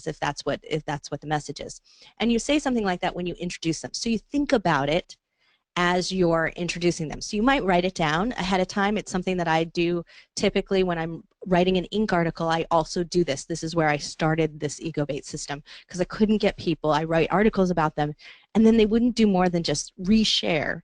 if that's what the message is. And you say something like that when you introduce them. So you think about it as you're introducing them. So you might write it down ahead of time. It's something that I do typically when I'm writing an Inc. article. I also do this. This is where I started this ego bait system because I couldn't get people. I write articles about them, and then they wouldn't do more than just reshare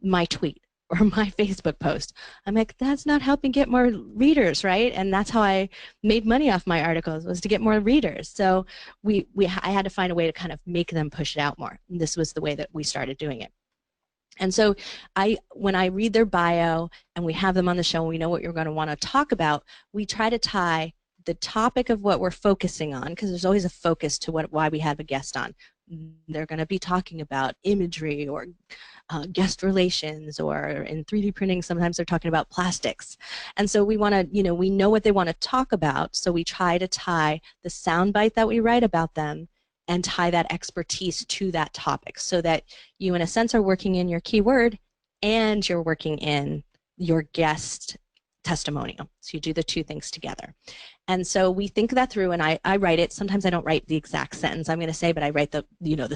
my tweet or my Facebook post. I'm like, that's not helping get more readers, right? And that's how I made money off my articles, was to get more readers. So I had to find a way to kind of make them push it out more. And this was the way that we started doing it. And so when I read their bio and we have them on the show and we know what you're going to want to talk about, we try to tie the topic of what we're focusing on, because there's always a focus to why we have a guest on. They're going to be talking about imagery or guest relations, or in 3D printing sometimes they're talking about plastics. And so we want to, we know what they want to talk about, so we try to tie the soundbite that we write about them and tie that expertise to that topic, so that you in a sense are working in your keyword and you're working in your guest testimonial. So you do the two things together. And so we think that through, and I write it. Sometimes I don't write the exact sentence I'm going to say, but I write the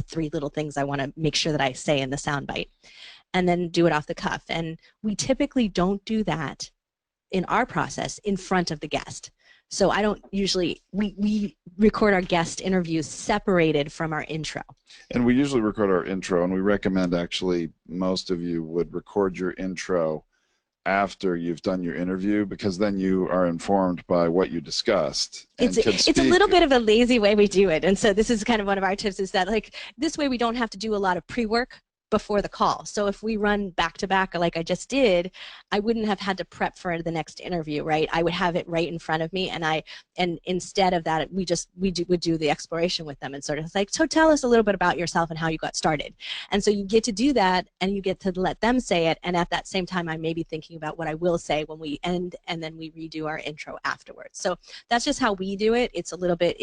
three little things I want to make sure that I say in the soundbite, and then do it off the cuff. And we typically don't do that in our process in front of the guest. So I don't usually, we record our guest interviews separated from our intro. And we usually record our intro, and we recommend, actually, most of you would record your intro after you've done your interview, because then you are informed by what you discussed. And it's a little bit of a lazy way we do it. And so this is kind of one of our tips, is that this way we don't have to do a lot of pre-work before the call. So if we run back to back like I just did, I wouldn't have had to prep for the next interview, right? I would have it right in front of me, and instead of that, we would do the exploration with them and sort of like, so tell us a little bit about yourself and how you got started. And so you get to do that, and you get to let them say it, and at that same time I may be thinking about what I will say when we end, and then we redo our intro afterwards. So that's just how we do it. It's a little bit,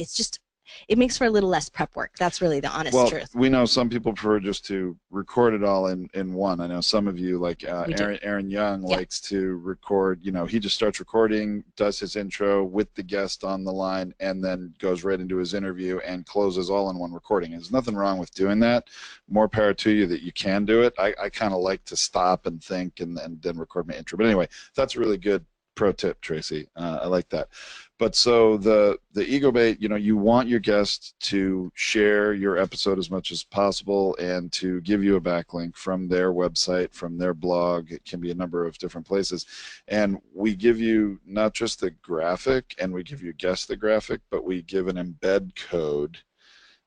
it makes for a little less prep work. That's really the honest truth. We know some people prefer just to record it all in one. I know some of you, like Aaron Young, likes to record, he just starts recording, does his intro with the guest on the line, and then goes right into his interview and closes all in one recording. There's nothing wrong with doing that. More power to you that you can do it. I kind of like to stop and think and then record my intro. But anyway, that's a really good pro tip, Tracy. I like that. But so the ego bait, you want your guest to share your episode as much as possible and to give you a backlink from their website, from their blog. It can be a number of different places. And we give you not just the graphic, and we give your guest the graphic, but we give an embed code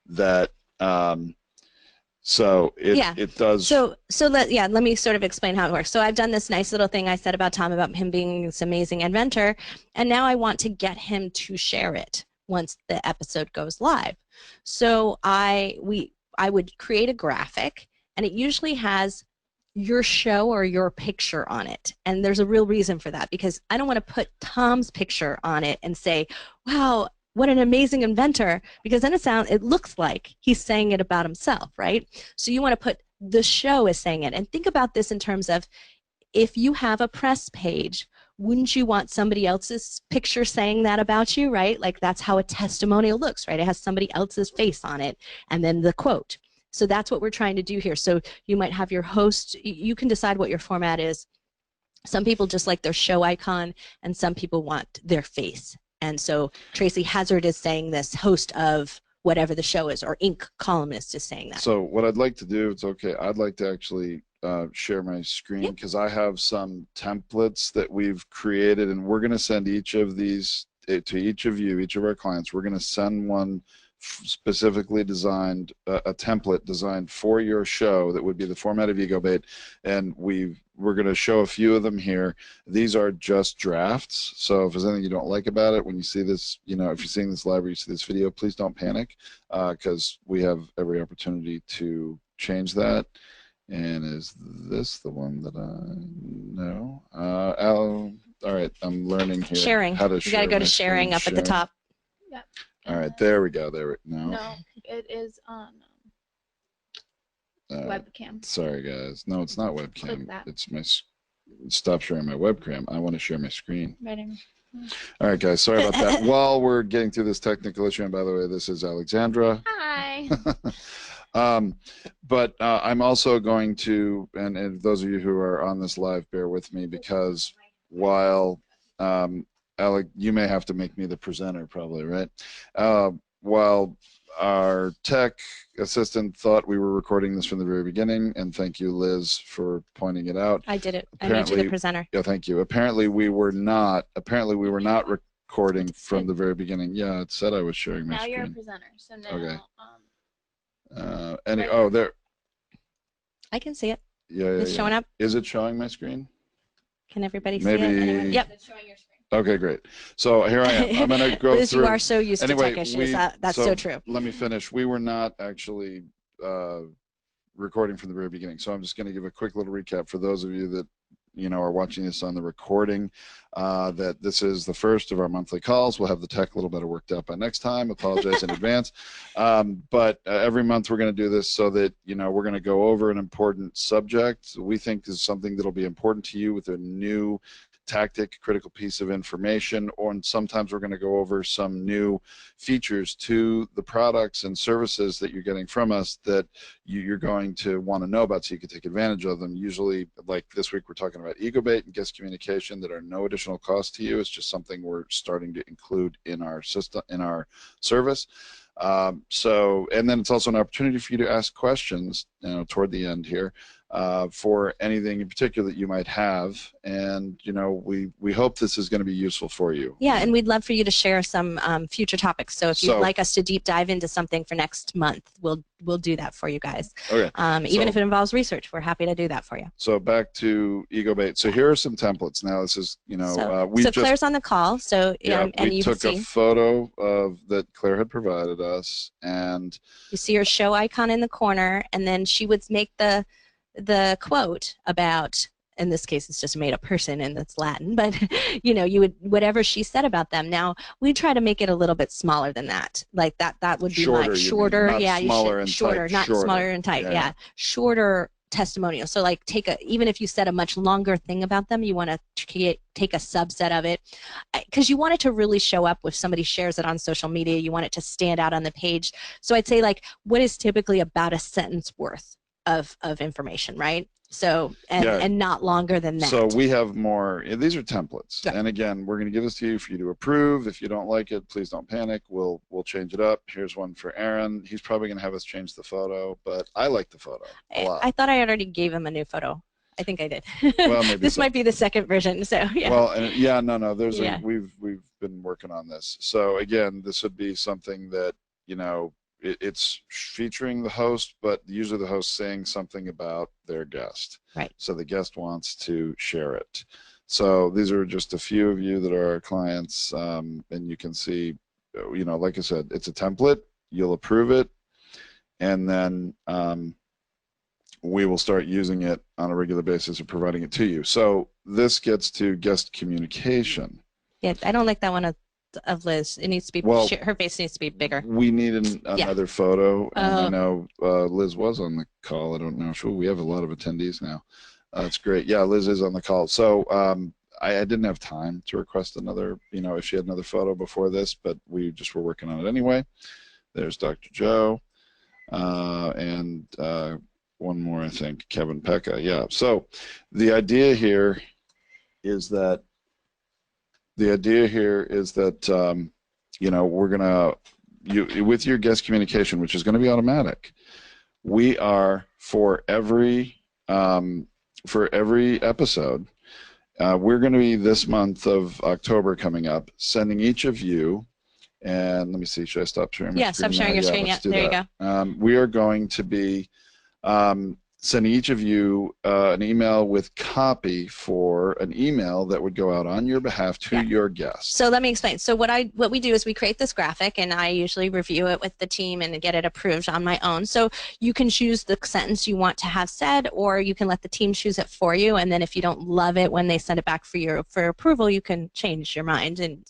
that so it does. So let me sort of explain how it works. So I've done this nice little thing I said about Tom, about him being this amazing inventor, and now I want to get him to share it once the episode goes live. So I would create a graphic, and it usually has your show or your picture on it. And there's a real reason for that, because I don't want to put Tom's picture on it and say, wow, what an amazing inventor, because then it looks like he's saying it about himself, right? So you want to put the show as saying it. And think about this in terms of, if you have a press page, wouldn't you want somebody else's picture saying that about you, right? Like, that's how a testimonial looks, right? It has somebody else's face on it and then the quote. So that's what we're trying to do here. So you might have your host, you can decide what your format is. Some people just like their show icon, and some people want their face. And so Tracy Hazard is saying this, host of whatever the show is, or Inc. columnist is saying that. So what I'd like to do, it's okay, I'd like to actually share my screen, because I have some templates that we've created, and we're going to send each of these to each of you, each of our clients. We're going to send one specifically designed, a template designed for your show that would be the format of Ego Bait, and we're going to show a few of them here. These are just drafts, so if there's anything you don't like about it when you see this, if you're seeing this live or you see this video, please don't panic, because we have every opportunity to change that. And is this the one that no? All right, I'm learning here. Sharing. How to share. You got to go to sharing up at the top. Yep. All right, there we go. No, it is on webcam. Sorry, guys. No, it's not webcam. Click that. It's my. Stop sharing my webcam. I want to share my screen. Right in. All right, guys. Sorry about that. While we're getting through this technical issue, and by the way, this is Alexandra. Hi. But I'm also going to, and those of you who are on this live, bear with me, because while Alec, you may have to make me the presenter, probably, right? While our tech assistant thought we were recording this from the very beginning, and thank you, Liz, for pointing it out. I did it. I made you the presenter. Yeah, thank you. Apparently, we were not recording from the very beginning. Yeah, it said I was sharing my screen. Now you're a presenter, so now. Okay. Right. Oh, there. I can see it. Yeah, It's showing up. Is it showing my screen? Can everybody Maybe. see it? Anyone? Yep. It's showing your screen. Okay, great. So here I am. I'm going to go Liz, through. you are so used to tech issues. That's so true. Let me finish. We were not actually recording from the very beginning, so I'm just going to give a quick little recap for those of you that are watching this on the recording. That this is the first of our monthly calls. We'll have the tech a little better worked out by next time. Apologize in advance. But every month we're going to do this so that we're going to go over an important subject we think is something that'll be important to you with a new tactic, critical piece of information, and sometimes we're going to go over some new features to the products and services that you're getting from us that you're going to want to know about so you can take advantage of them. Usually, like this week, we're talking about EgoBait and guest communication that are no additional cost to you. It's just something we're starting to include in our system, in our service. And then it's also an opportunity for you to ask questions toward the end here for anything in particular that you might have, and we hope this is going to be useful for you. Yeah, and we'd love for you to share some future topics. So if you'd like us to deep dive into something for next month, we'll do that for you guys. Okay. Even if it involves research, we're happy to do that for you. So back to EgoBait. So here are some templates. Now this is so Claire's on the call. So and we took a photo of that Claire had provided us, and you see her show icon in the corner, and then she would make the quote about, in this case it's just made a person and it's Latin, but you would, whatever she said about them. Now we try to make it a little bit smaller than that, like that would be shorter, like shorter, not yeah, smaller and shorter, tight, not shorter. Smaller and tight, yeah. Shorter testimonial. So like even if you said a much longer thing about them, you want to take a subset of it, because you want it to really show up. If somebody shares it on social media, you want it to stand out on the page. So I'd say, like, what is typically about a sentence worth of information, right? So, and not longer than that. So we have more. These are templates, yeah. And again, we're going to give this to you for you to approve. If you don't like it, please don't panic. We'll change it up. Here's one for Aaron. He's probably going to have us change the photo, but I like the photo a lot. I thought I already gave him a new photo. I think I did. Well, maybe this might be the second version. So yeah. Well, no. There's we've been working on this. So again, this would be something that it's featuring the host, but usually the host saying something about their guest. Right. So the guest wants to share it. So these are just a few of you that are our clients, and you can see, like I said, it's a template. You'll approve it, and then we will start using it on a regular basis and providing it to you. So this gets to guest communication. Yeah, I don't like that one of Liz. It needs to be, her face needs to be bigger. We need another photo, and I know Liz was on the call. I don't know. Sure, we have a lot of attendees now. That's great. Yeah, Liz is on the call. So I didn't have time to request another, if she had another photo before this, but we just were working on it anyway. There's Dr. Joe, and one more, I think, Kevin Pekka. Yeah. So the idea here is that we're gonna with your guest communication, which is going to be automatic. We are for every episode, we're going to be this month of October coming up, sending each of you, and let me see, should I stop sharing my screen? Yeah, stop sharing your screen. Yeah, there you go. We are going to be sending each of you an email with copy for an email that would go out on your behalf to your guests. So let me explain. So what we do is we create this graphic, and I usually review it with the team and get it approved on my own. So you can choose the sentence you want to have said, or you can let the team choose it for you. And then if you don't love it when they send it back for approval, you can change your mind and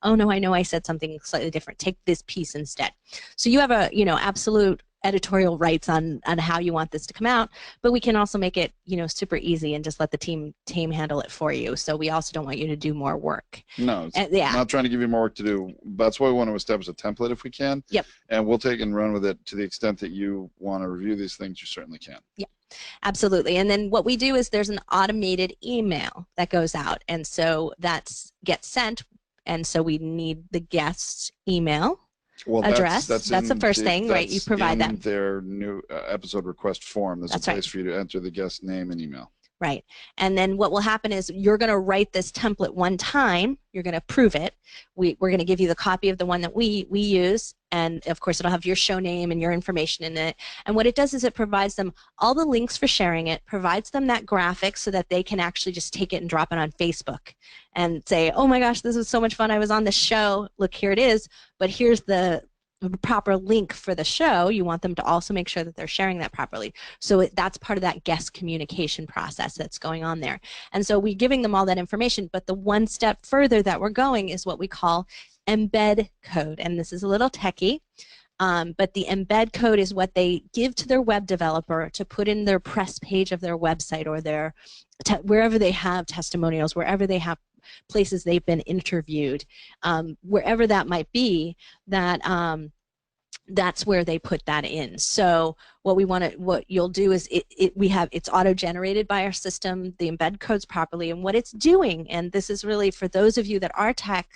oh no, I know I said something slightly different. Take this piece instead. So you have a absolute editorial rights on how you want this to come out, but we can also make it, you know, super easy and just let the team handle it for you. So we also don't want you to do more work. No, it's yeah. not trying to give you more work to do. That's why we want to establish a template if we can. Yep. And we'll take and run with it to the extent that you want to review these things. You certainly can. Yeah. Absolutely. And then what we do is there's an automated email that goes out, and so that gets sent, and so we need the guest's email address. That's the first thing, right? You provide that. Their new episode request form. There's a place for you to enter the guest name and email. Right. And then what will happen is you're going to write this template one time. You're going to approve it. We're going to give you the copy of the one that we use. And, of course, it'll have your show name and your information in it. And what it does is it provides them all the links for sharing it, provides them that graphic so that they can actually just take it and drop it on Facebook and say, oh, my gosh, this was so much fun. I was on the show. Look, here it is. But here's the proper link for the show. You want them to also make sure that they're sharing that properly. So that's part of that guest communication process that's going on there. And so we're giving them all that information, but the one step further that we're going is what we call embed code. And this is a little techie, but the embed code is what they give to their web developer to put in their press page of their website or their wherever they have testimonials, wherever they have places they've been interviewed, wherever that might be, that that's where they put that in. So what you'll do is it's auto-generated by our system, the embed codes properly, and what it's doing, and this is really for those of you that are tech,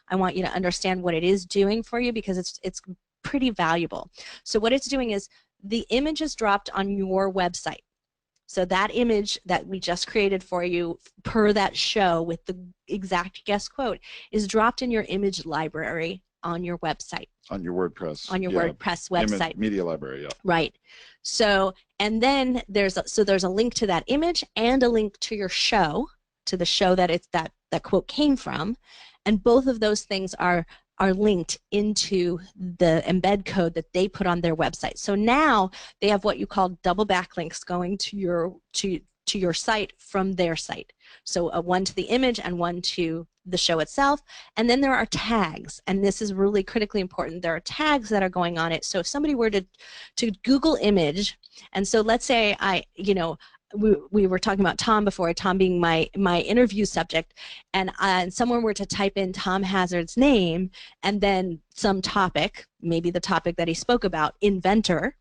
I want you to understand what it is doing for you, because it's pretty valuable. So what it's doing is the image is dropped on your website. So that image that we just created for you per that show with the exact guest quote is dropped in your image library on your website. On your WordPress. On your WordPress website. Media library, yeah. Right. So, and then there's a link to that image and a link to your show, to the show that that quote came from, and both of those things are linked into the embed code that they put on their website. So now they have what you call double backlinks going to your site from their site. So one to the image and one to the show itself. And then there are tags, and this is really critically important. There are tags that are going on it. So if somebody were to Google image, and so let's say we were talking about Tom before, Tom being my interview subject, and someone were to type in Tom Hazard's name and then some topic, maybe the topic that he spoke about, inventor,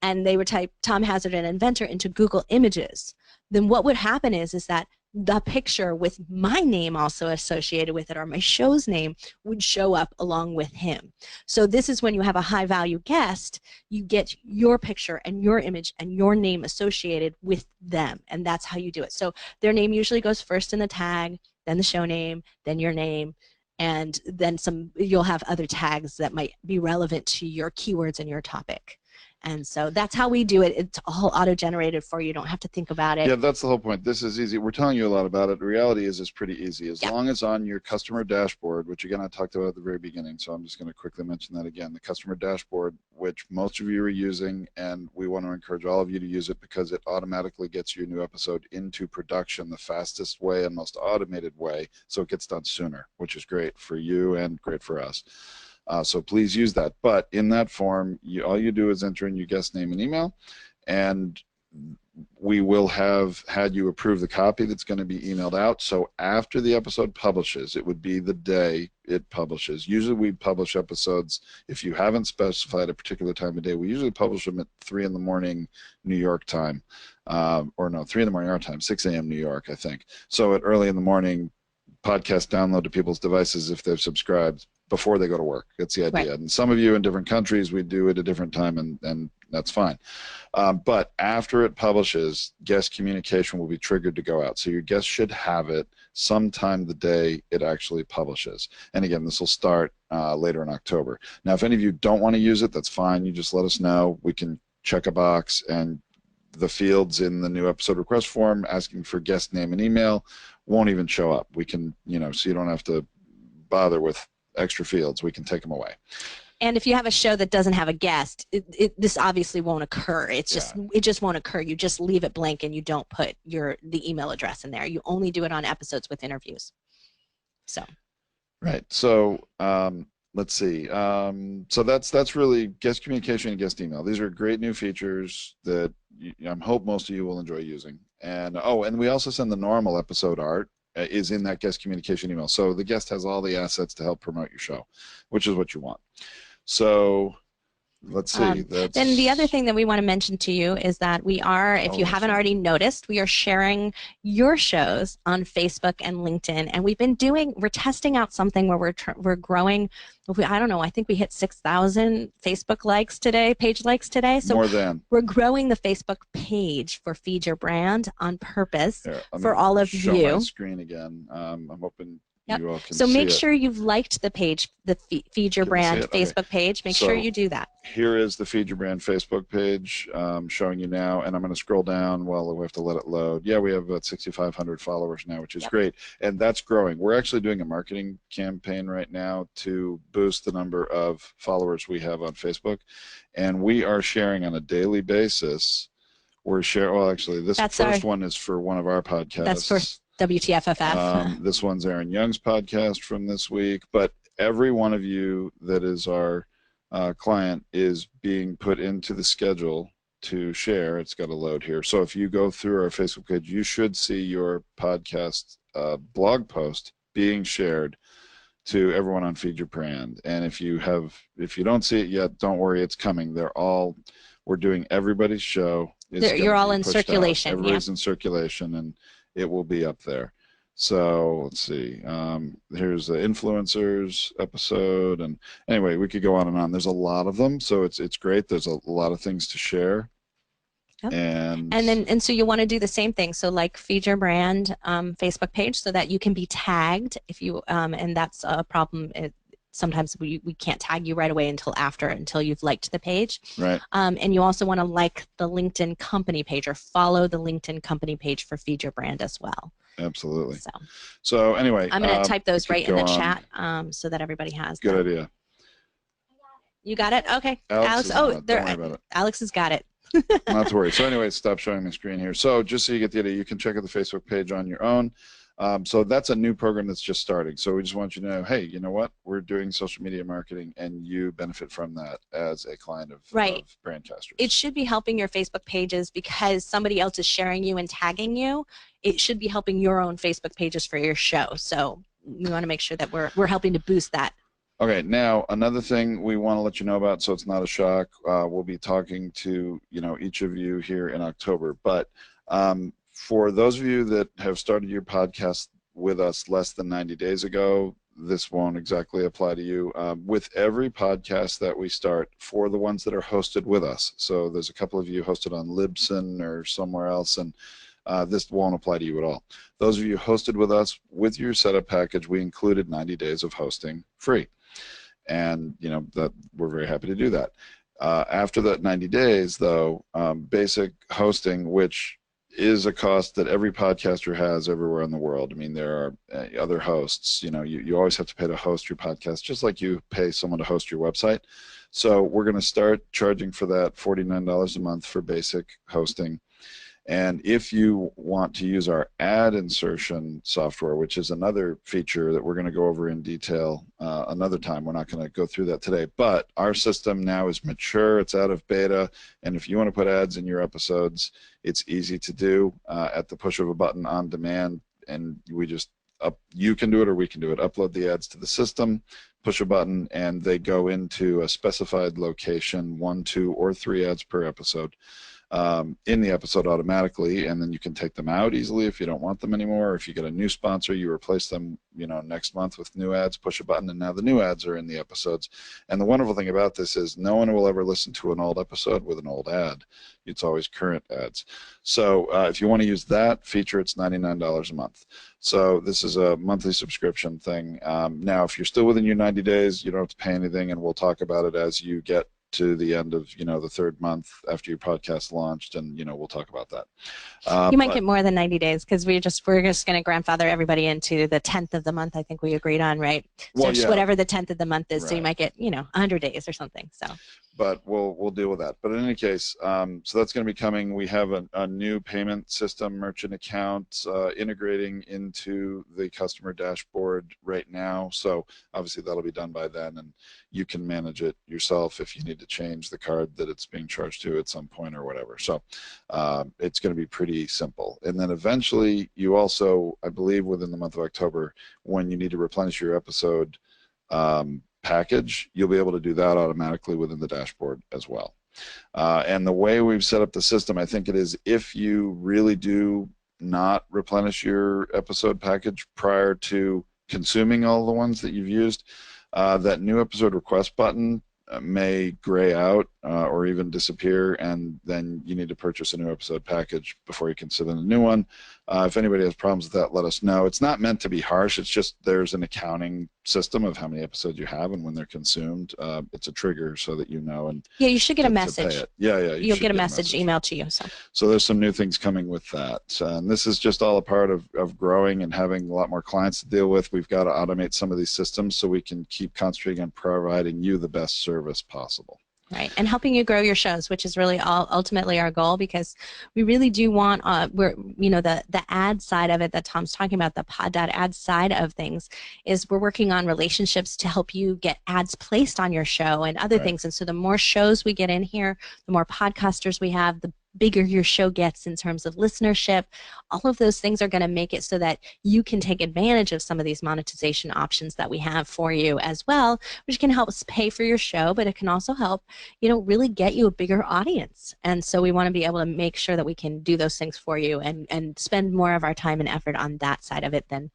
and they would type Tom Hazard and inventor into Google Images, then what would happen is that the picture with my name also associated with it, or my show's name, would show up along with him. So this is when you have a high-value guest, you get your picture and your image and your name associated with them, and that's how you do it. So their name usually goes first in the tag, then the show name, then your name, and then you'll have other tags that might be relevant to your keywords and your topic. And so that's how we do it. It's all auto-generated for you. You don't have to think about it. Yeah, that's the whole point. This is easy. We're telling you a lot about it. The reality is it's pretty easy. As long as on your customer dashboard, which again I talked about at the very beginning, so I'm just going to quickly mention that again, the customer dashboard, which most of you are using, and we want to encourage all of you to use it because it automatically gets your new episode into production the fastest way and most automated way, so it gets done sooner, which is great for you and great for us. So please use that. But in that form, all you do is enter in your guest name and email, and we will have had you approve the copy that's going to be emailed out. So after the episode publishes, it would be the day it publishes. Usually we publish episodes, if you haven't specified a particular time of day, we usually publish them at 3 in the morning New York time. Or no, 3 in the morning our time, 6 a.m. New York, I think. So at early in the morning, podcast download to people's devices if they've subscribed before they go to work. That's the idea. Right. And some of you in different countries, we do it a different time, and that's fine. But after it publishes, guest communication will be triggered to go out. So your guest should have it sometime the day it actually publishes. And again, this will start later in October. Now, if any of you don't want to use it, that's fine. You just let us know. We can check a box, and the fields in the new episode request form asking for guest name and email won't even show up. We can, so you don't have to bother with extra fields. We can take them away. And if you have a show that doesn't have a guest, this obviously won't occur. It just won't occur. You just leave it blank and you don't put the email address in there. You only do it on episodes with interviews. So. Right. So let's see. So that's really guest communication and guest email. These are great new features that I hope most of you will enjoy using. And and we also send the normal episode art is in that guest communication email. So the guest has all the assets to help promote your show, which is what you want. So let's see. Then the other thing that we want to mention to you is that we are, if you haven't already noticed, we are sharing your shows on Facebook and LinkedIn, and we're testing out something where we're growing. I don't know. I think we hit 6,000 Facebook likes today, page likes today. So more than we're growing the Facebook page for Feed Your Brand on purpose for all of you. Show my screen again. I'm hoping. Yep. You all can so make see sure you've liked the page, the Feed Your Brand Facebook page. Make sure you do that. Here is the Feed Your Brand Facebook page showing you now, and I'm going to scroll down. Well, we have to let it load. Yeah, we have about 6,500 followers now, which is great, and that's growing. We're actually doing a marketing campaign right now to boost the number of followers we have on Facebook, and we are sharing on a daily basis. We're sharing. Well, actually, this first one is for one of our podcasts. That's for WTFFF. This one's Aaron Young's podcast from this week, but every one of you that is our client is being put into the schedule to share. It's got to load here. So if you go through our Facebook page, you should see your podcast blog post being shared to everyone on Feed Your Brand. And if you don't see it yet, don't worry, it's coming. We're doing everybody's show. You're all in circulation. Everybody's in circulation, and it will be up there. So let's see. Here's the influencers episode, and anyway, we could go on and on. There's a lot of them, so it's great. There's a lot of things to share. Yep. And so you want to do the same thing. So like Feed Your Brand Facebook page, so that you can be tagged if you and that's a problem. Sometimes we can't tag you right away until you've liked the page. Right. And you also want to like the LinkedIn company page or follow the LinkedIn company page for Feed Your Brand as well. Absolutely. So anyway, I'm going to type those right in the chat so that everybody has them. Good idea. You got it? Okay. Alex Alex has got it. Not to worry. So anyway, stop showing my screen here. So just so you get the idea, you can check out the Facebook page on your own. So that's a new program that's just starting. So we just want you to know, hey, you know what? We're doing social media marketing, and you benefit from that as a client of Brandcasters. It should be helping your Facebook pages because somebody else is sharing you and tagging you. It should be helping your own Facebook pages for your show. So we want to make sure that we're helping to boost that. Okay, now another thing we want to let you know about, so it's not a shock. We'll be talking to each of you here in October, but for those of you that have started your podcast with us less than 90 days ago, this won't exactly apply to you. With every podcast that we start, for the ones that are hosted with us, so there's a couple of you hosted on Libsyn or somewhere else, and this won't apply to you at all. Those of you hosted with us, with your setup package, we included 90 days of hosting free. And that we're very happy to do that. After that 90 days, though, basic hosting, which is a cost that every podcaster has everywhere in the world. I mean, there are other hosts. You always have to pay to host your podcast, just like you pay someone to host your website. So we're going to start charging for that $49 a month for basic hosting. And if you want to use our ad insertion software, which is another feature that we're going to go over in detail another time, we're not going to go through that today, but our system now is mature, it's out of beta, and if you want to put ads in your episodes, it's easy to do at the push of a button on demand, and you can do it or we can do it. Upload the ads to the system, push a button, and they go into a specified location, 1, 2, or 3 ads per episode. In the episode automatically, and then you can take them out easily if you don't want them anymore. If you get a new sponsor, you replace them next month with new ads, push a button, and now the new ads are in the episodes. And the wonderful thing about this is no one will ever listen to an old episode with an old ad. It's always current ads. So if you want to use that feature, it's $99 a month. So this is a monthly subscription thing. Now if you're still within your 90 days, you don't have to pay anything, and we'll talk about it as you get to the end of, the 3rd month after your podcast launched, and, we'll talk about that. You might get more than 90 days because we're just going to grandfather everybody into the 10th of the month. I think we agreed on, right? So Well, just yeah. whatever the 10th of the month is. Right. So you might get, 100 days or something. So. But we'll deal with that. But in any case, so that's going to be coming. We have a new payment system, merchant account, integrating into the customer dashboard right now. So obviously that'll be done by then, and you can manage it yourself if you need to change the card that it's being charged to at some point or whatever. So it's going to be pretty simple. And then eventually, you also, I believe, within the month of October, when you need to replenish your episode package, you'll be able to do that automatically within the dashboard as well. And the way we've set up the system, I think it is, if you really do not replenish your episode package prior to consuming all the ones that you've used, that new episode request button may gray out or even disappear, and then you need to purchase a new episode package before you can send in a new one. If anybody has problems with that, let us know. It's not meant to be harsh. It's just there's an accounting system of how many episodes you have and when they're consumed. It's a trigger so that you know. And yeah, you should get a message. Yeah. You'll get a message emailed to you. So there's some new things coming with that. And this is just all a part of growing and having a lot more clients to deal with. We've got to automate some of these systems so we can keep concentrating on providing you the best service possible. Right, and helping you grow your shows, which is really ultimately our goal, because we really do want the ad side of it that Tom's talking about, the pod.ad side of things, is we're working on relationships to help you get ads placed on your show and other things. And so the more shows we get in here, the more podcasters we have, the bigger your show gets in terms of listenership. All of those things are going to make it so that you can take advantage of some of these monetization options that we have for you as well, which can help us pay for your show, but it can also help, really get you a bigger audience. And so we want to be able to make sure that we can do those things for you and spend more of our time and effort on that side of it than,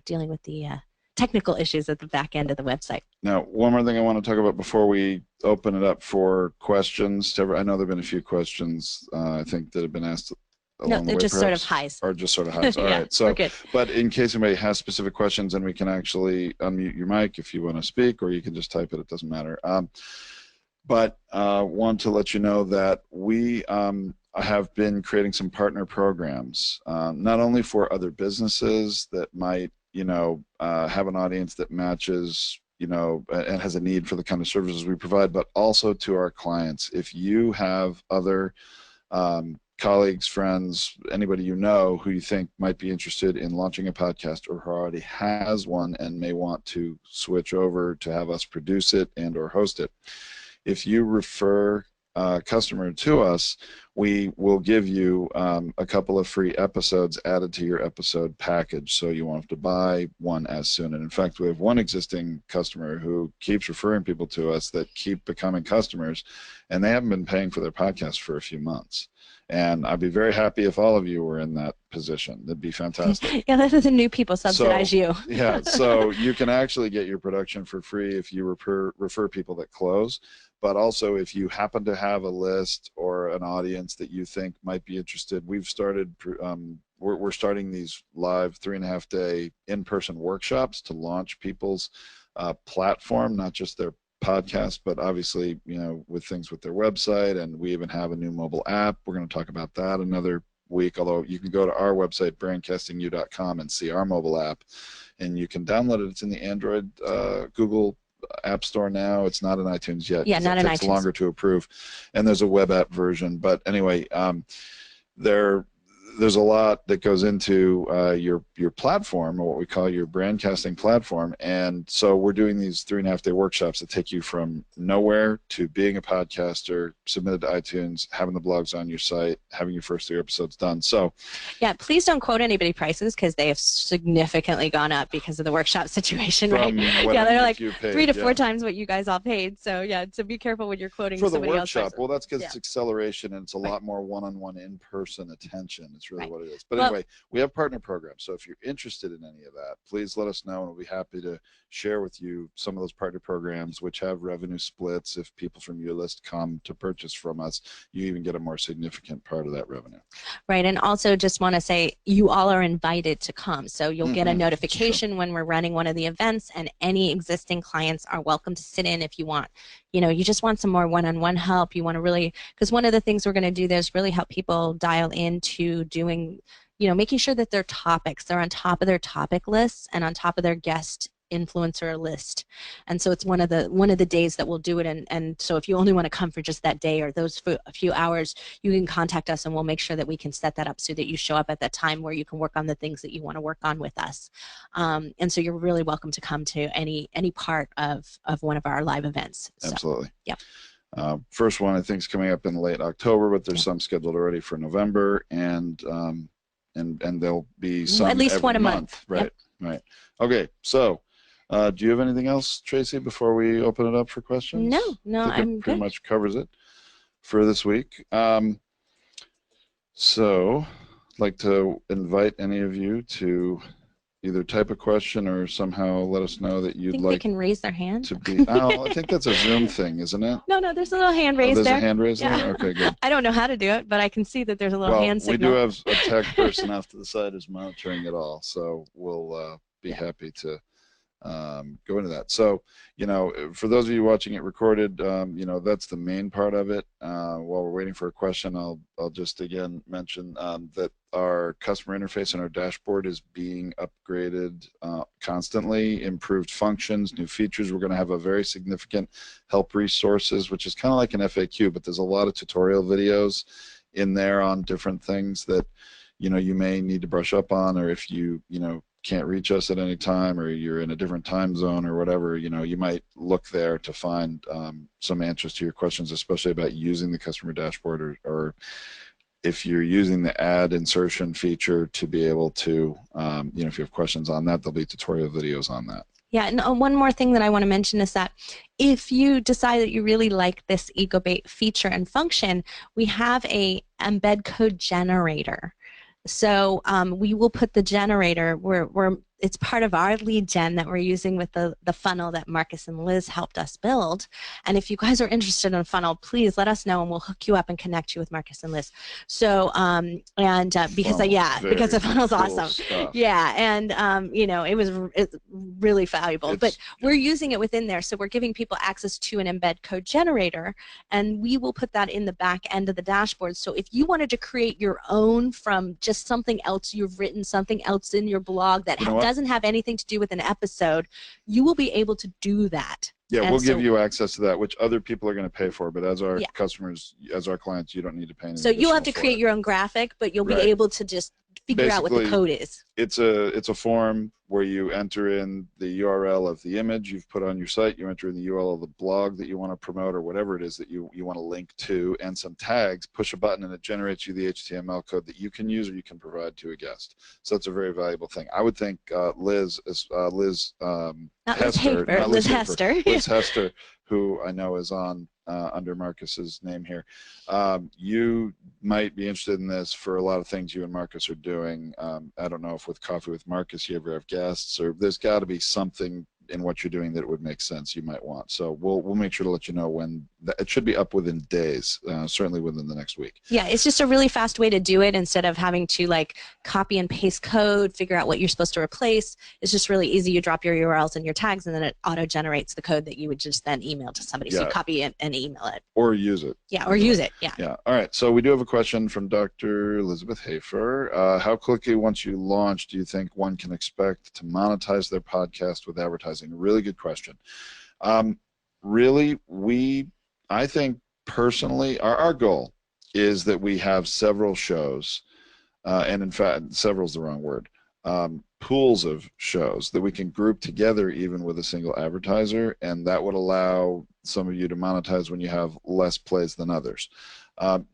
dealing with the technical issues at the back end of the website. Now, one more thing I want to talk about before we open it up for questions. I know there have been a few questions, I think, that have been asked along the way. No, they're just sort of highs. Or just sort of highs. All right. So, but in case anybody has specific questions, then we can actually unmute your mic if you want to speak, or you can just type it. It doesn't matter. But want to let you know that we have been creating some partner programs, not only for other businesses that might have an audience that matches, and has a need for the kind of services we provide, but also to our clients. If you have other colleagues, friends, anybody who you think might be interested in launching a podcast or who already has one and may want to switch over to have us produce it and or host it, if you refer a customer to us, we will give you a couple of free episodes added to your episode package, so you won't have to buy one as soon. And in fact, we have one existing customer who keeps referring people to us that keep becoming customers, and they haven't been paying for their podcast for a few months. And I'd be very happy if all of you were in that position. That'd be fantastic. Yeah, that's the new people subsidize you. Yeah, so you can actually get your production for free if you refer people that close. But also, if you happen to have a list or an audience that you think might be interested, we've started. We're starting these live 3.5-day in-person workshops to launch people's platform, not just their podcast, but obviously, with things with their website, and we even have a new mobile app. We're going to talk about that another week, although you can go to our website, brandcastingu.com, and see our mobile app, and you can download it. It's in the Android, Google App Store now. It's not in iTunes yet. Yeah, not in iTunes. It takes longer to approve, and there's a web app version. But anyway, there's a lot that goes into your platform, or what we call your brandcasting platform. And so we're doing these 3.5-day workshops that take you from nowhere to being a podcaster, submitted to iTunes, having the blogs on your site, having your first 3 episodes done. So yeah, please don't quote anybody prices, because they have significantly gone up because of the workshop situation, right? Yeah, they're like 3 to 4 times what you guys all paid. So yeah, so be careful when you're quoting for the somebody workshop. else's. Well, that's because it's acceleration, and it's a lot more one-on-one in-person attention. It's really what it is. But anyway, we have partner programs. So if you're interested in any of that, please let us know, and we'll be happy to share with you some of those partner programs, which have revenue splits. If people from your list come to purchase from us, you even get a more significant part of that revenue. Right, and also just want to say you all are invited to come. So you'll get a notification when we're running one of the events, and any existing clients are welcome to sit in if you want. you know, you just want some more one-on-one help. You want to really, because one of the things we're going to do there is really help people dial into doing, you know, making sure that their topics, they're on top of their topic lists and on top of their guest influencer list. And so it's one of the days that we'll do it. And so if you only want to come for just that day or those few hours, you can contact us and we'll make sure that we can set that up so that you show up at that time where you can work on the things that you want to work on with us. And so you're really welcome to come to any part of one of our live events. So, absolutely. Yep. First one I think is coming up in late October, but there's some scheduled already for November, and there'll be some at least every one a month. Right. Yep. Right. Okay. So, do you have anything else, Tracy, before we open it up for questions? No, I think I'm it pretty good. much covers it for this week. So, I'd like to invite any of you to either type a question or somehow let us know that you'd think like they can raise their hand to be. Oh, I think that's a Zoom thing, isn't it? No, there's a little hand raised there's there. a hand raised Yeah. there? Okay, good. I don't know how to do it, but I can see that there's a little hand We signal. do have a tech person off to the side who's monitoring it all, so we'll be happy to go into that. So, you know, for those of you watching it recorded, you know, that's the main part of it. While we're waiting for a question, I'll just again mention that our customer interface and our dashboard is being upgraded constantly, improved functions, new features. We're going to have a very significant help resources, which is kind of like an FAQ, but there's a lot of tutorial videos in there on different things that, you know, you may need to brush up on, or if you know, can't reach us at any time, or you're in a different time zone or whatever, you know, you might look there to find some answers to your questions, especially about using the customer dashboard, or if you're using the ad insertion feature to be able to, you know, if you have questions on that, there'll be tutorial videos on that. Yeah, and one more thing that I want to mention is that if you decide that you really like this EcoBait feature and function, we have a embed code generator. So we will put the generator, it's part of our lead gen that we're using with the funnel that Marcus and Liz helped us build. And if you guys are interested in a funnel, please let us know and we'll hook you up and connect you with Marcus and Liz. So, because the funnel's cool awesome. Stuff. Yeah, and you know, it's really valuable. But we're using it within there, so we're giving people access to an embed code generator, and we will put that in the back end of the dashboard. So if you wanted to create your own from just something else you've written, something else in your blog that doesn't have anything to do with an episode, you will be able to do that. Yeah, and we'll give you access to that, which other people are going to pay for, but as our customers, as our clients, you don't need to pay anything. So you'll have to create your own graphic, but you'll be able to just figure out what the code is. It's a form where you enter in the URL of the image you've put on your site, you enter in the URL of the blog that you want to promote or whatever it is that you want to link to, and some tags, push a button and it generates you the HTML code that you can use or you can provide to a guest. So that's a very valuable thing. I would think Liz Hester, who I know is on under Marcus's name here, you might be interested in this for a lot of things you and Marcus are doing. I don't know if with Coffee with Marcus you ever have guests, or there's got to be something in what you're doing that would make sense you might want. So we'll make sure to let you know when it should be up within days, certainly within the next week. Yeah, it's just a really fast way to do it instead of having to like copy and paste code, figure out what you're supposed to replace. It's just really easy. You drop your URLs and your tags, and then it auto generates the code that you would just then email to somebody. So you copy it and email it. Or use it. Yeah, or use it. Yeah. Yeah. All right. So we do have a question from Dr. Elizabeth Hafer. How quickly, once you launch, do you think one can expect to monetize their podcast with advertising? Really good question. Really, I think personally, our goal is that we have several shows, and in fact, several is the wrong word, pools of shows that we can group together even with a single advertiser, and that would allow some of you to monetize when you have less plays than others.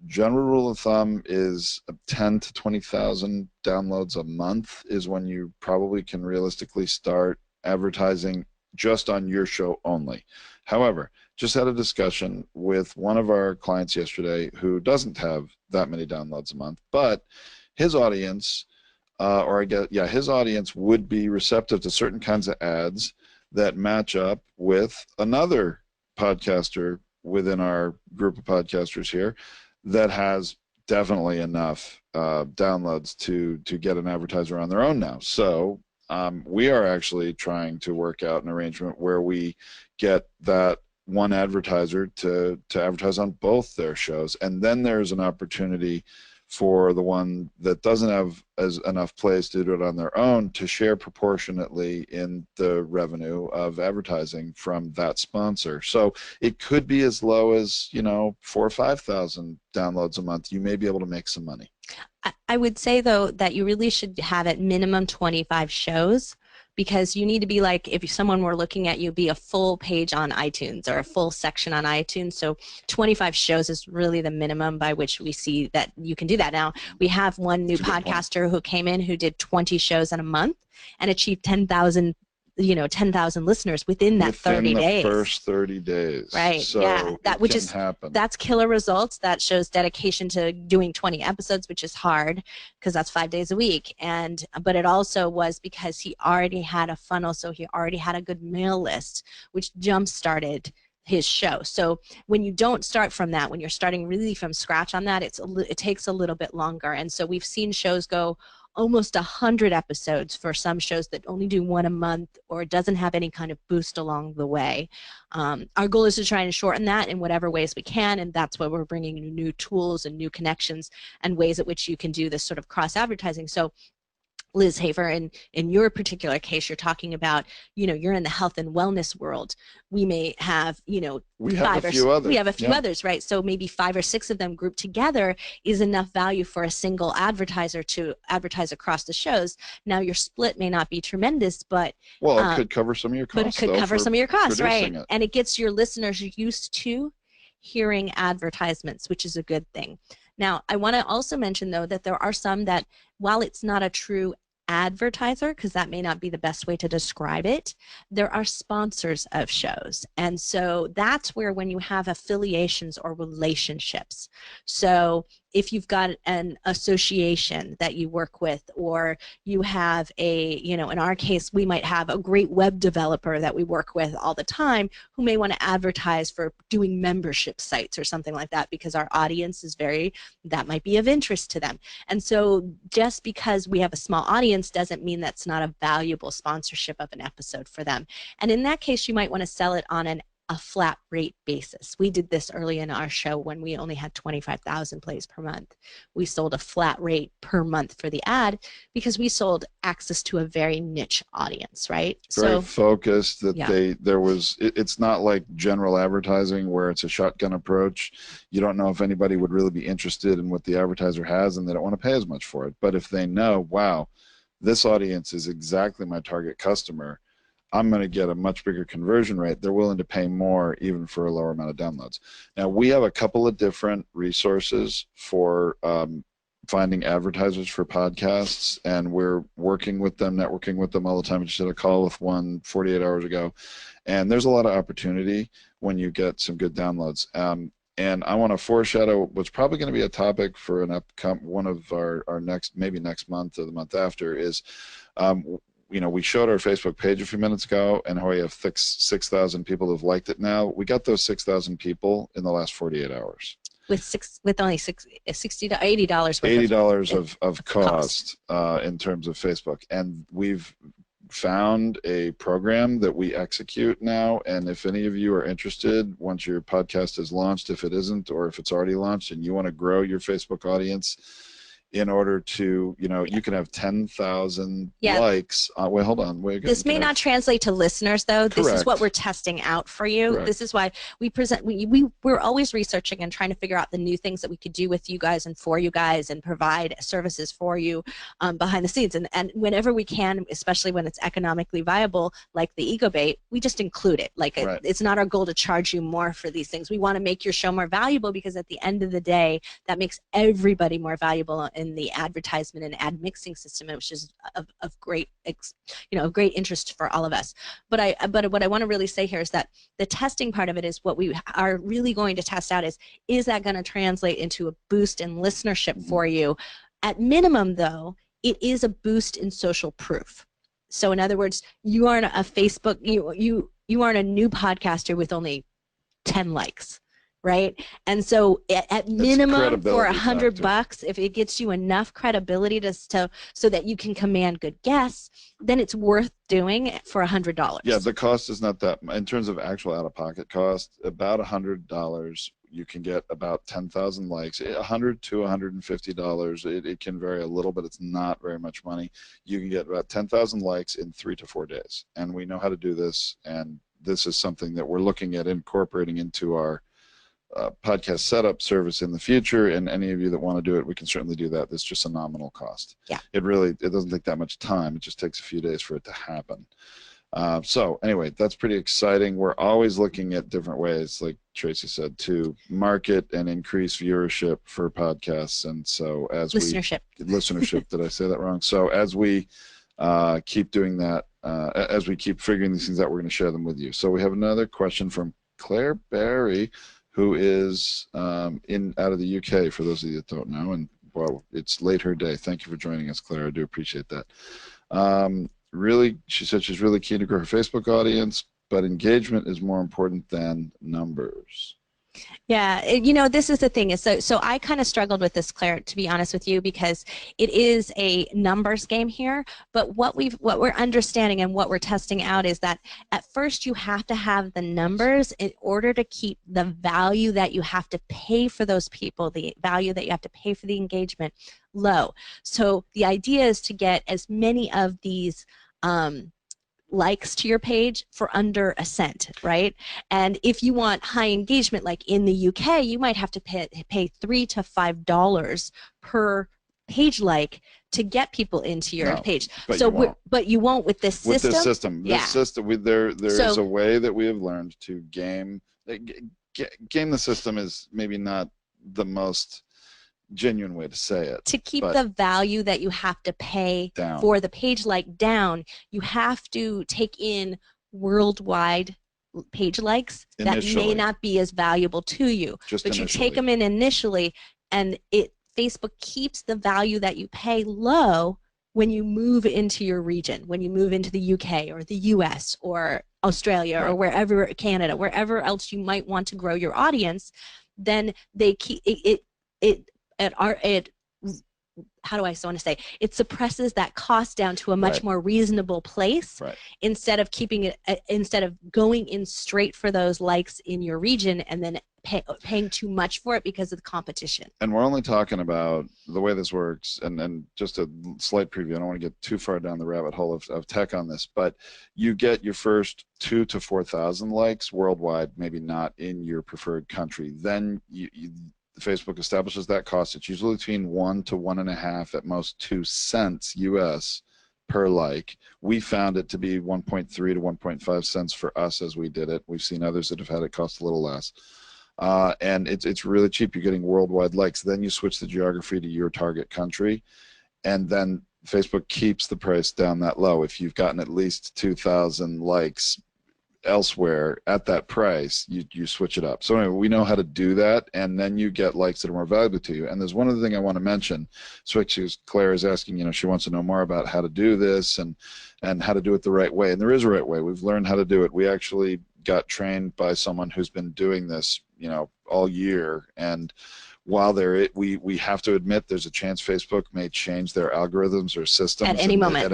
General rule of thumb is 10 to 20,000 downloads a month is when you probably can realistically start advertising just on your show only. However, just had a discussion with one of our clients yesterday who doesn't have that many downloads a month, but his audience, his audience would be receptive to certain kinds of ads that match up with another podcaster within our group of podcasters here that has definitely enough downloads to get an advertiser on their own now. So we are actually trying to work out an arrangement where we get that one advertiser to advertise on both their shows, and then there's an opportunity for the one that doesn't have enough plays to do it on their own to share proportionately in the revenue of advertising from that sponsor. So it could be as low as, you know, 4,000 or 5,000 downloads a month. You may be able to make some money. I would say, though, that you really should have at minimum 25 shows, because you need to be like, if someone were looking at you, be a full page on iTunes or a full section on iTunes. So 25 shows is really the minimum by which we see that you can do that. Now, we have one new podcaster who came in who did 20 shows in a month and achieved 10,000 listeners within that 30 days. The first 30 days. Right. So yeah. That's killer results. That shows dedication to doing 20 episodes, which is hard because that's 5 days a week. But it also was because he already had a funnel, so he already had a good mail list, which jump-started his show. So when you don't start from that, when you're starting really from scratch on that, it takes a little bit longer. And so we've seen shows go almost 100 episodes for some shows that only do one a month or doesn't have any kind of boost along the way. Our goal is to try and shorten that in whatever ways we can, and that's why we're bringing you new tools and new connections and ways at which you can do this sort of cross-advertising. So Liz Hafer, in your particular case, you're talking about, you're in the health and wellness world. We may have, we have a few others, right? So maybe 5 or 6 of them grouped together is enough value for a single advertiser to advertise across the shows. Now, your split may not be tremendous, but it could cover some of your costs. But it could cover some of your costs, right? It. And it gets your listeners used to hearing advertisements, which is a good thing. Now, I want to also mention, though, that there are some that, while it's not a true advertiser, because that may not be the best way to describe it, there are sponsors of shows. And so that's where, when you have affiliations or relationships, so if you've got an association that you work with, or you have in our case, we might have a great web developer that we work with all the time who may want to advertise for doing membership sites or something like that, because our audience is that might be of interest to them. And so just because we have a small audience doesn't mean that's not a valuable sponsorship of an episode for them. And in that case, you might want to sell it on a flat rate basis. We did this early in our show when we only had 25,000 plays per month. We sold a flat rate per month for the ad because we sold access to a very niche audience, right? Very focused. It's not like general advertising where it's a shotgun approach. You don't know if anybody would really be interested in what the advertiser has, and they don't want to pay as much for it. But if they know, wow, this audience is exactly my target customer, I'm going to get a much bigger conversion rate, they're willing to pay more even for a lower amount of downloads. Now, we have a couple of different resources for finding advertisers for podcasts, and we're working with them, networking with them all the time. I just had a call with one 48 hours ago, and there's a lot of opportunity when you get some good downloads. And I want to foreshadow what's probably going to be a topic for one of our next, maybe next month or the month after, is we showed our Facebook page a few minutes ago, and how we have 6,000 people who've liked it now. We got those 6,000 people in the last 48 hours. With only $60 to $80 $80 of cost in terms of Facebook. And we've found a program that we execute now, and if any of you are interested, once your podcast is launched, if it isn't, or if it's already launched and you want to grow your Facebook audience, in order to, you can have 10,000 likes. Wait, hold on. This may not translate to listeners, though. Correct. This is what we're testing out for you. Correct. This is why we're always researching and trying to figure out the new things that we could do with you guys and for you guys, and provide services for you behind the scenes. And whenever we can, especially when it's economically viable, like the ego bait, we just include it. Like right. It's not our goal to charge you more for these things. We want to make your show more valuable, because at the end of the day, that makes everybody more valuable in the advertisement and ad mixing system, which is of great, great interest for all of us. But what I want to really say here is that the testing part of it is what we are really going to test out is that going to translate into a boost in listenership for you? At minimum, though, it is a boost in social proof. So in other words, you aren't a Facebook, you aren't a new podcaster with only 10 likes. right? And so at minimum for $100, if it gets you enough credibility so that you can command good guests, then it's worth doing for $100. Yeah, the cost is not that, in terms of actual out-of-pocket cost, about $100. You can get about 10,000 likes, $100 to $150. It can vary a little, but it's not very much money. You can get about 10,000 likes in 3 to 4 days, and we know how to do this, and this is something that we're looking at incorporating into our podcast setup service in the future. And any of you that want to do it, we can certainly do that. It's just a nominal cost. Yeah. It doesn't take that much time. It just takes a few days for it to happen. So anyway, that's pretty exciting. We're always looking at different ways, like Tracy said, to market and increase viewership for podcasts. And so as listenership, did I say that wrong? So as we keep doing that, as we keep figuring these things out, we're going to share them with you. So we have another question from Claire Barry, who is out of the UK, for those of you that don't know. And, well, it's late her day. Thank you for joining us, Claire. I do appreciate that. Really, she said she's really keen to grow her Facebook audience, but engagement is more important than numbers. Yeah, this is the thing. So I kind of struggled with this, Claire, to be honest with you, because it is a numbers game here. But what we're understanding and what we're testing out is that at first you have to have the numbers in order to keep the value that you have to pay for those people, the value that you have to pay for the engagement, low. So the idea is to get as many of these likes to your page for under a cent, right? And if you want high engagement, like in the UK, you might have to pay $3 to $5 per page like to get people into your page. But you won't with this system. With this system, there is a way that we have learned to game the system. Is maybe not the most genuine way to say it. To keep the value that you have to pay for the page like down, you have to take in worldwide page likes that may not be as valuable to you. But you take them in initially, and Facebook keeps the value that you pay low when you move into your region, when you move into the UK or the US or Australia or wherever, Canada, wherever else you might want to grow your audience. Then they keep how do I want to say, it suppresses that cost down to a much more reasonable place, instead of keeping it, instead of going in straight for those likes in your region and then paying too much for it because of the competition. And we're only talking about the way this works, and just a slight preview. I don't want to get too far down the rabbit hole of tech on this, but you get your first 2,000 to 4,000 likes worldwide, maybe not in your preferred country. Then Facebook establishes that cost. It's usually between 1 to 1.5, at most 2 cents US per like. We found it to be 1.3 to 1.5 cents for us as we did it. We've seen others that have had it cost a little less. And it's really cheap. You're getting worldwide likes. Then you switch the geography to your target country, and then Facebook keeps the price down that low. If you've gotten at least 2,000 likes elsewhere at that price, you switch it up. So anyway, we know how to do that, and then you get likes that are more valuable to you. And there's one other thing I want to mention. So Claire is asking, she wants to know more about how to do this and how to do it the right way. And there is a right way. We've learned how to do it. We actually got trained by someone who's been doing this, all year. And while we have to admit there's a chance Facebook may change their algorithms or systems at any moment,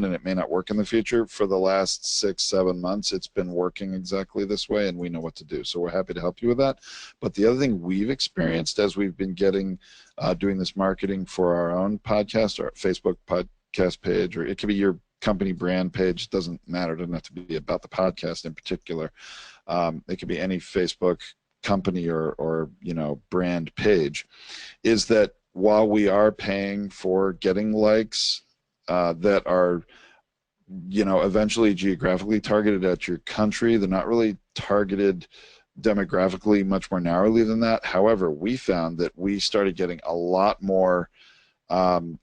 and it may not work in the future. For the last 6-7 months, it's been working exactly this way, and we know what to do. So we're happy to help you with that. But the other thing we've experienced as we've been doing this marketing for our own podcast, or Facebook podcast page, or it could be your company brand page, it doesn't matter. It doesn't have to be about the podcast in particular. It could be any Facebook company or brand page, is that while we are paying for getting likes that are eventually geographically targeted at your country, they're not really targeted demographically much more narrowly than that. However, we found that we started getting a lot more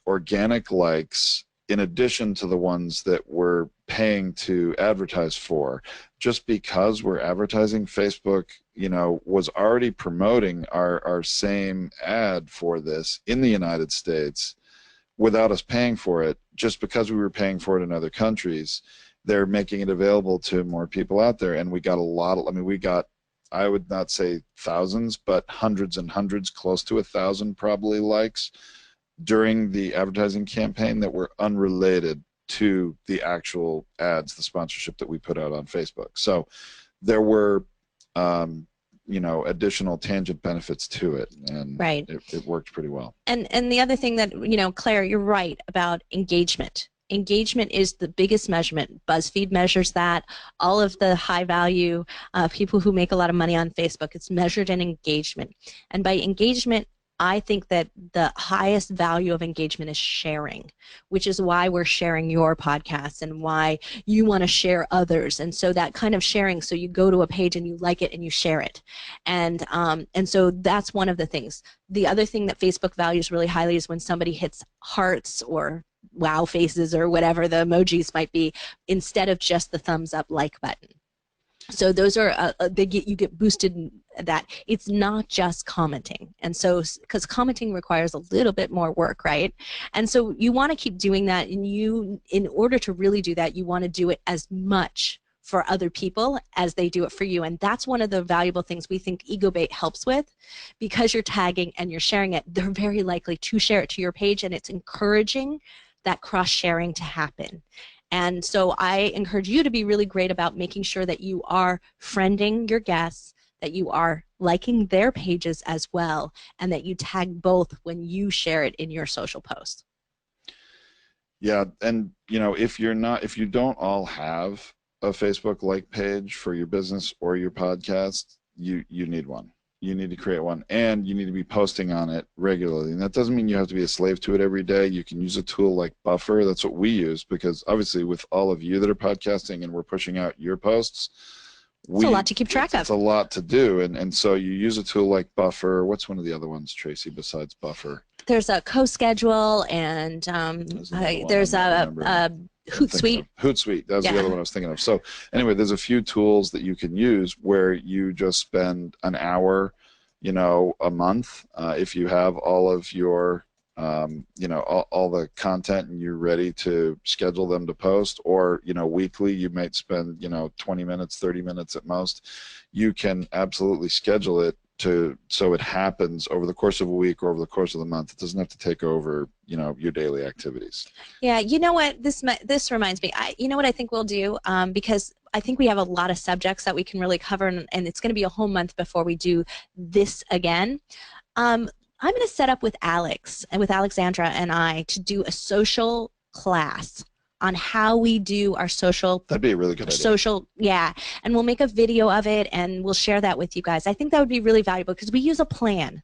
organic likes in addition to the ones that we're paying to advertise for. Just because we're advertising, Facebook was already promoting our same ad for this in the United States without us paying for it. Just because we were paying for it in other countries, they're making it available to more people out there. And we got we got I would not say thousands, but hundreds and hundreds, close to 1,000 probably likes during the advertising campaign that were unrelated to the actual ads, the sponsorship that we put out on Facebook. So there were, you know, additional tangent benefits to it, and Right. it worked pretty well. And the other thing that, you know, Claire, you're right about engagement. Engagement is the biggest measurement. BuzzFeed measures that. All of the high value people who make a lot of money on Facebook, it's measured in engagement. And by engagement, I think that the highest value of engagement is sharing, which is why we're sharing your podcast and why you want to share others. And so that kind of sharing, so you go to a page and you like it and you share it. And so that's one of the things. The other thing that Facebook values really highly is when somebody hits hearts or wow faces or whatever the emojis might be, instead of just the thumbs up like button. So those are you get boosted in that. It's not just commenting, and so because commenting requires a little bit more work, right? And so you want to keep doing that, and in order to really do that, you want to do it as much for other people as they do it for you. And that's one of the valuable things we think EgoBait helps with, because you're tagging and you're sharing it. They're very likely to share it to your page, and it's encouraging that cross-sharing to happen. And so I encourage you to be really great about making sure that you are friending your guests, that you are liking their pages as well, and that you tag both when you share it in your social posts. Yeah, and you know, if you don't all have a Facebook like page for your business or your podcast, you need one. You need to create one, and you need to be posting on it regularly. And that doesn't mean you have to be a slave to it every day. You can use a tool like Buffer. That's what we use, because obviously with all of you that are podcasting and we're pushing out your posts, it's a lot to keep track of. It's a lot to do, and so you use a tool like Buffer. What's one of the other ones, Tracy, besides Buffer? There's a CoSchedule, and there's a Hootsuite. Hootsuite, that was the other one I was thinking of. So anyway, there's a few tools that you can use where you just spend an hour, you know, a month, if you have all of your, you know, all the content and you're ready to schedule them to post, or, you know, weekly, you might spend, you know, 20 minutes, 30 minutes at most. You can absolutely schedule it so it happens over the course of a week or over the course of the month. It doesn't have to take over, you know, your daily activities. Yeah, you know what? This reminds me. You know what I think we'll do, because I think we have a lot of subjects that we can really cover, and it's going to be a whole month before we do this again. I'm going to set up with Alex and with Alexandra and I to do a social class on how we do our social. That'd be a really good idea. Social, yeah, and we'll make a video of it and we'll share that with you guys. I think that would be really valuable because we use a plan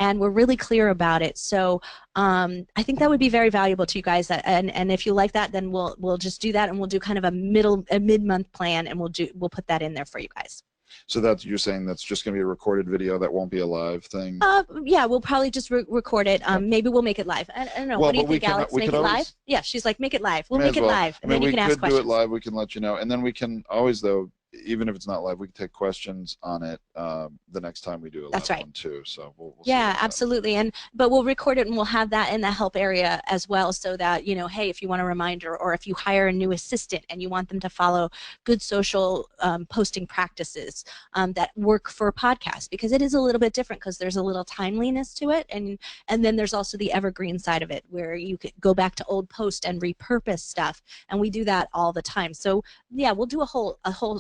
and we're really clear about it. So I think that would be very valuable to you guys. And if you like that, then we'll just do that, and we'll do kind of a mid-month plan, and we'll put that in there for you guys. So you're saying that's just going to be a recorded video, that won't be a live thing? Yeah, we'll probably just record it. Maybe we'll make it live. I don't know. Well, what do you think, Alex? Make it live? Yeah, she's like, make it live. We'll make it live, and then you can ask questions. We could do it live. We can let you know, and then we can always, though, even if it's not live, we can take questions on it the next time we do a live one too. So we'll yeah, absolutely. But we'll record it, and we'll have that in the help area as well, so that, you know, hey, if you want a reminder, or if you hire a new assistant and you want them to follow good social posting practices that work for podcasts, because it is a little bit different, because there's a little timeliness to it, and then there's also the evergreen side of it, where you could go back to old posts and repurpose stuff, and we do that all the time. So yeah, we'll do a whole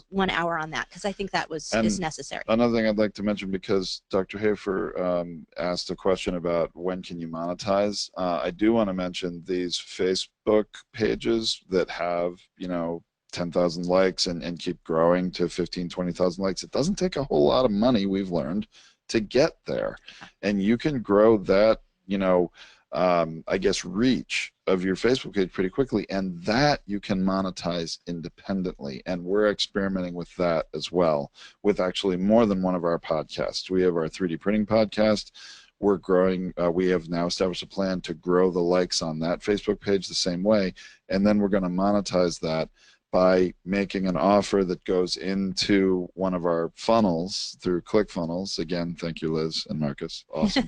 1 hour on that, because I think that is necessary. Another thing I'd like to mention, because Dr. Hafer asked a question about when can you monetize, I do want to mention these Facebook pages that have, you know, 10,000 likes and keep growing to 15, 20,000 likes. It doesn't take a whole lot of money, we've learned, to get there. And you can grow that, you know, I guess, reach of your Facebook page pretty quickly, and that you can monetize independently. And we're experimenting with that as well, with actually more than one of our podcasts. We have our 3D printing podcast. We're growing. We have now established a plan to grow the likes on that Facebook page the same way, and then we're going to monetize that by making an offer that goes into one of our funnels through ClickFunnels. Again, thank you, Liz and Marcus. Awesome.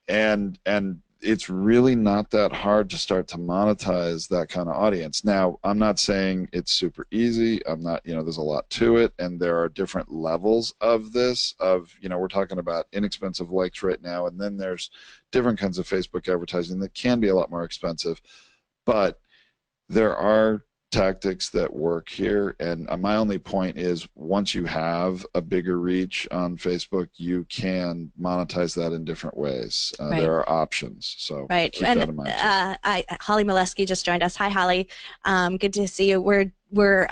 And it's really not that hard to start to monetize that kind of audience. Now, I'm not saying it's super easy. I'm not, there's a lot to it, and there are different levels of this. We're talking about inexpensive likes right now, and then there's different kinds of Facebook advertising that can be a lot more expensive. But there are tactics that work here, and my only point is once you have a bigger reach on Facebook, you can monetize that in different ways. Right. There are options, so right. keep And that in mind. Holly Molesky just joined us. Hi, Holly. Good to see you. We're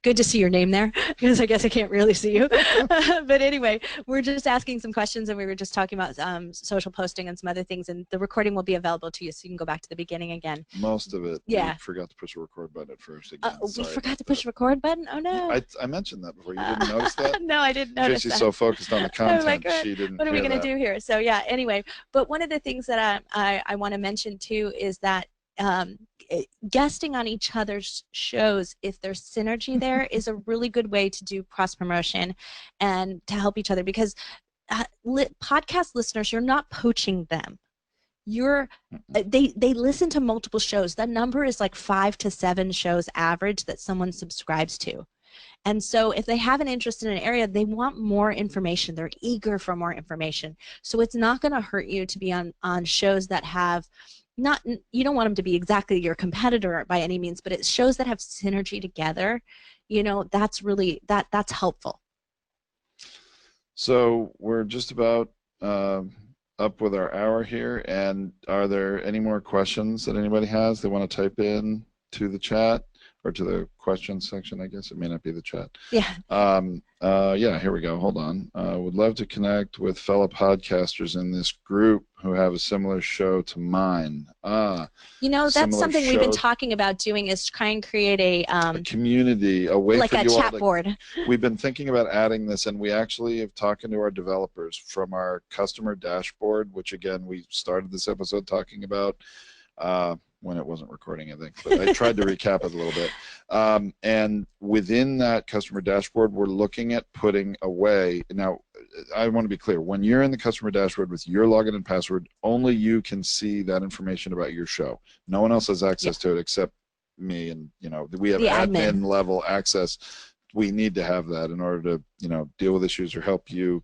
good to see your name there, because I guess I can't really see you. But anyway, we're just asking some questions, and we were just talking about social posting and some other things, and the recording will be available to you, so you can go back to the beginning again. Most of it, yeah. We forgot to push the record button at first again. We forgot to push the record button? Oh, no. I mentioned that before. You didn't notice that? No, I didn't notice Tracy's that. so focused on the content, she didn't What are we hear going to that. do here? So, yeah, anyway, but one of the things that I want to mention, too, is that guesting on each other's shows, if there's synergy there, is a really good way to do cross-promotion and to help each other, because podcast listeners, you're not poaching them. They listen to multiple shows. That number is like 5 to 7 shows average that someone subscribes to. And so if they have an interest in an area, they want more information. They're eager for more information. So it's not going to hurt you to be on shows that have you don't want them to be exactly your competitor by any means, but it's shows that have synergy together. That's really that's helpful. So we're just about up with our hour here, and are there any more questions that anybody has they want to type in to the chat or to the questions section? I guess it may not be the chat. Yeah. Yeah, here we go. Hold on. Would love to connect with fellow podcasters in this group who have a similar show to mine. That's something we've been talking about doing, is try and create a community, a way like for a you chat all board. We've been thinking about adding this, and we actually have talked to our developers from our customer dashboard, which again we started this episode talking about when it wasn't recording, I think, but I tried to recap it a little bit. And within that customer dashboard, we're looking at putting away. Now, I want to be clear. When you're in the customer dashboard with your login and password, only you can see that information about your show. No one else has access to it except me, and we have admin level access. We need to have that in order to deal with issues or help you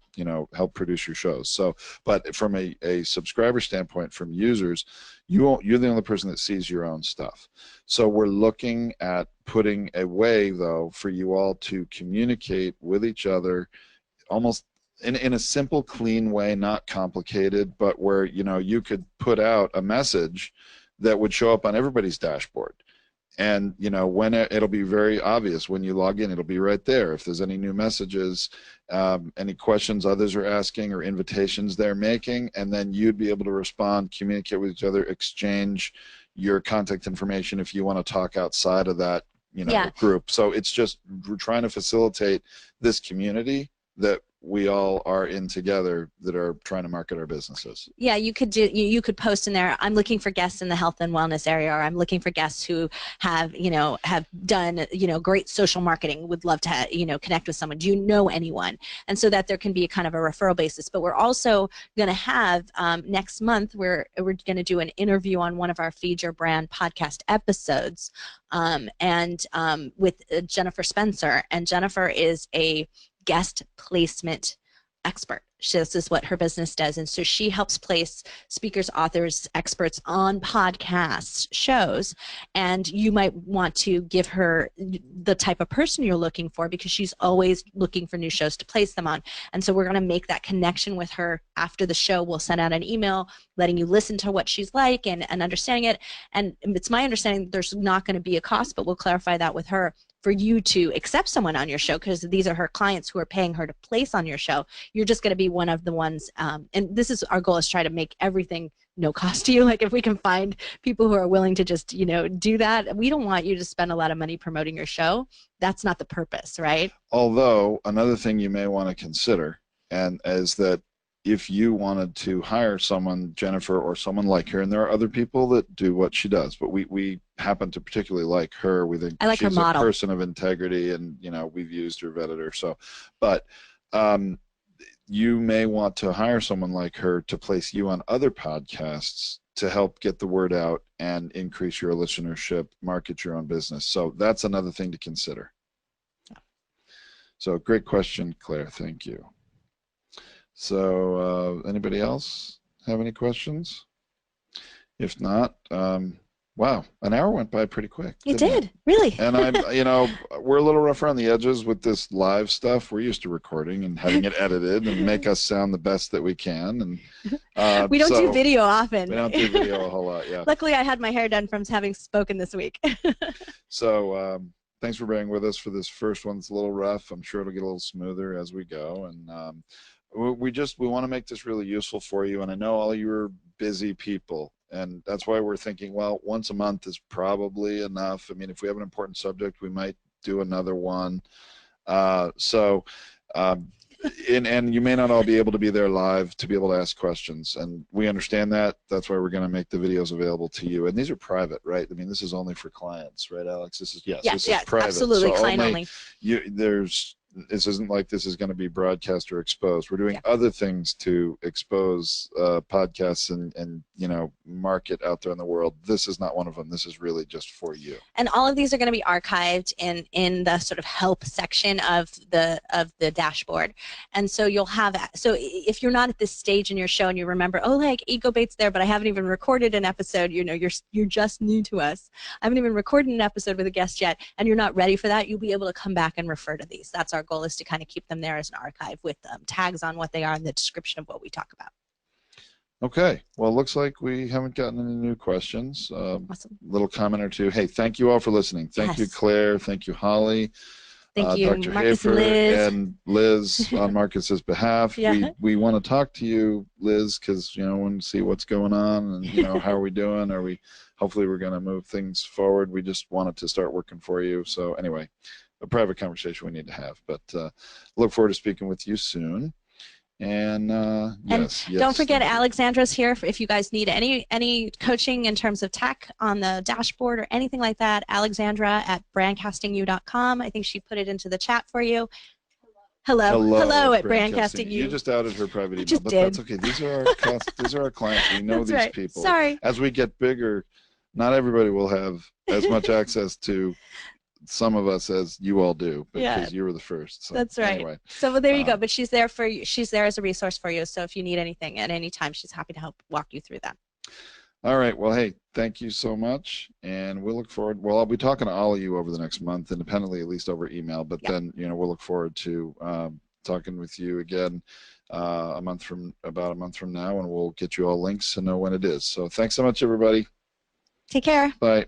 help produce your shows. So, but from a subscriber standpoint, from users, you're the only person that sees your own stuff. So we're looking at putting a way, though, for you all to communicate with each other almost in a simple, clean way, not complicated, but where you could put out a message that would show up on everybody's dashboard. And when it'll be very obvious when you log in, it'll be right there. If there's any new messages, any questions others are asking, or invitations they're making, and then you'd be able to respond, communicate with each other, exchange your contact information if you want to talk outside of that group. So it's just, we're trying to facilitate this community that we all are in together that are trying to market our businesses. Yeah, you could post in there, I'm looking for guests in the health and wellness area, or I'm looking for guests who have done great social marketing, would love to connect with someone. Do you know anyone? And so that there can be a kind of a referral basis. But we're also going to have next month we're going to do an interview on one of our Feed Your Brand podcast episodes, with Jennifer Spencer, and Jennifer is a guest placement expert. This is what her business does, and so she helps place speakers, authors, experts on podcast shows, and you might want to give her the type of person you're looking for, because she's always looking for new shows to place them on. And so we're going to make that connection with her after the show. We'll send out an email letting you listen to what she's like and understanding it, and it's my understanding there's not going to be a cost, but we'll clarify that with her for you to accept someone on your show, because these are her clients who are paying her to place on your show. You're just going to be one of the ones, and this is our goal, is try to make everything no cost to you. Like if we can find people who are willing to just do that. We don't want you to spend a lot of money promoting your show. That's not the purpose, right? Although another thing you may want to consider, and is that if you wanted to hire someone, Jennifer, or someone like her, and there are other people that do what she does, but we happen to particularly like her. We think she's a person of integrity, and we've used her, vetted her. So, but you may want to hire someone like her to place you on other podcasts to help get the word out and increase your listenership, market your own business. So that's another thing to consider. So great question, Claire. Thank you. So anybody else have any questions? If not, wow, an hour went by pretty quick. It did, really. And we're a little rough around the edges with this live stuff. We're used to recording and having it edited and make us sound the best that we can. And we don't do video often. We don't do video a whole lot, yeah. Luckily, I had my hair done from having spoken this week. So thanks for bearing with us for this first one. It's a little rough. I'm sure it'll get a little smoother as we go. And we want to make this really useful for you. And I know all you are busy people. And that's why we're thinking, well, once a month is probably enough. I mean, if we have an important subject, we might do another one. And you may not all be able to be there live to be able to ask questions. And we understand that. That's why we're going to make the videos available to you. And these are private, right? I mean, this is only for clients, right, Alex? This is, yes, this is private. Absolutely, so client only. This isn't like this is going to be broadcast or exposed. We're doing other things to expose podcasts and market out there in the world. This is not one of them. This is really just for you. And all of these are going to be archived in the sort of help section of the dashboard. And so you'll have, so if you're not at this stage in your show and you remember, oh, like EcoBait's there, but I haven't even recorded an episode, you're just new to us. I haven't even recorded an episode with a guest yet, and you're not ready for that, you'll be able to come back and refer to these. That's our goal, is to kind of keep them there as an archive with tags on what they are and the description of what we talk about. Okay. Well, it looks like we haven't gotten any new questions. Awesome. Little comment or two. Hey, thank you all for listening. Thank you, Claire. Thank you, Holly. Thank you, Dr. Marcus Hafer and Liz on Marcus's behalf. Yeah. We want to talk to you, Liz, because we want to see what's going on and how are we doing? Hopefully we're going to move things forward. We just wanted to start working for you. So anyway, a private conversation we need to have. But look forward to speaking with you soon. And yes. Don't forget, Alexandra's here if you guys need any coaching in terms of tech on the dashboard or anything like that. Alexandra at brandcastingu.com. I think she put it into the chat for you. Hello at brandcastingu. You just outed her private email, just but did. That's okay. These are our clients. We know That's these right. people. Sorry. As we get bigger, not everybody will have as much access to some of us as you all do, because you were the first. So, that's right. Anyway, so there you go. But she's there for you. She's there as a resource for you. So if you need anything at any time, she's happy to help walk you through that. All right. Well, hey, thank you so much, and we'll look forward. Well, I'll be talking to all of you over the next month, independently, at least over email. But then, we'll look forward to talking with you again about a month from now, and we'll get you all links to know when it is. So thanks so much, everybody. Take care. Bye.